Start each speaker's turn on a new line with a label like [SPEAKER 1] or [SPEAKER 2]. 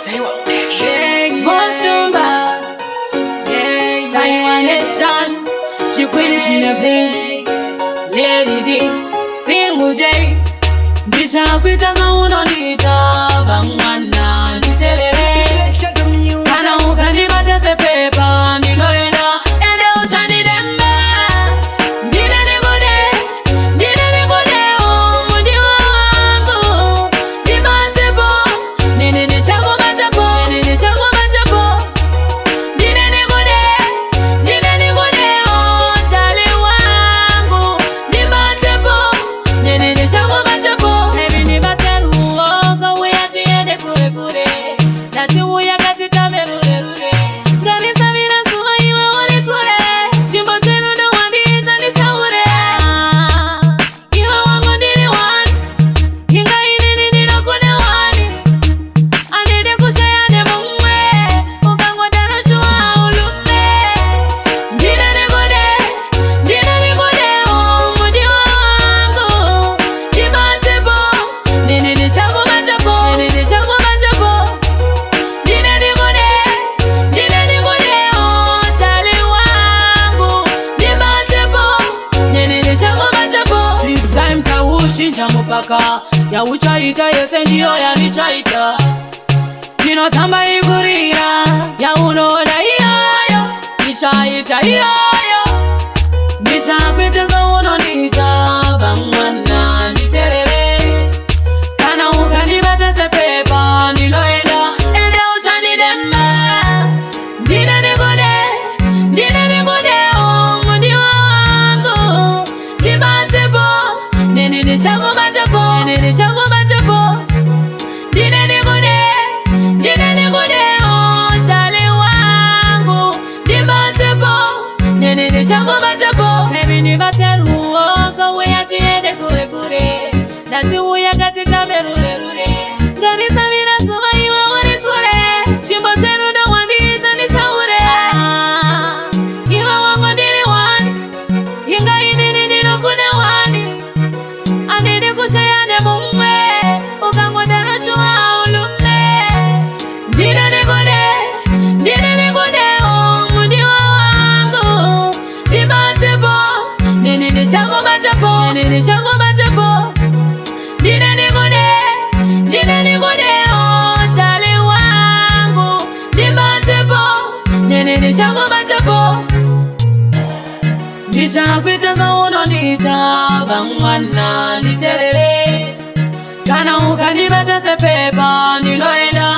[SPEAKER 1] Taiwa.
[SPEAKER 2] Bosumba. Taiwa nation. She queen, she never. Lady D. Single J. Bisha kwita zo unonita. Bangwana nitelele. Kana ukani batese pepa. Niloena. Ende uchani dembe. Ndide Ndikudewo. Mudi wangu. Ndibantebo. Nene ni changu batebo. Nene changu batebo. Ndide Ndikudewo. Tali wangu. Ndibantebo. Nene ni changu batebo. Hebi ni batelu. Oka uya tiende kure kure. Lati uya katita merure rure. Gani sabina suma iwe wale kure. Chimbo chenu ndo wandi itani shaure. Iwa wangu ndini wani. Hinga inini nino kune wani. Andide kushayane mungwe. Ukangwa darashua ulume. Ndide Ndikudewo. Mudi wangu. Ndibantebo. Nene ni changu batebo. Nene ni changu batebo. Ndide Ndikudewo. Tali wangu. Ndibantebo. Nene ni changu batebo. This time tawuchinja mupaka. Ya uchaita yese ndiyo ya nichaita. Tino tamba igurira. Ya unoda iyayo. Nichaita iyayo. Nichakwite zo unonita. Bangwana nitelele. Kana ukani batese pepa. Niloenda. Ende uchani dembe. Ndide Ndikudewo. Mudi wangu. Ndibantebo. Nene ni changu batebo. Nene ni changu batebo. Ndide Ndikudewo. Tali wangu. Ndibantebo. Nene ni changu batebo. Hebi ni batelu. Oka uya tiende kure kure. Lati uya katita merure rure. Gani sabina suma iwe wale kure. Chimbo chenu ndo wandi itani shaure. Iwa wangu ndini wani. Hinga inini nino kune wani. Andide kushayane mungwe. Ukangwa darashua ulume. Ndide Ndikudewo. Mudi wangu. Ndibantebo. Nene ni changu batebo. Nene ni changu batebo. Ndide Ndikudewo. Tali wangu. Ndibantebo. Nene ni changu batebo. Nichakwite zo unonita. Bangwana nitelele. Kana ukani batese pepa. Niloenda.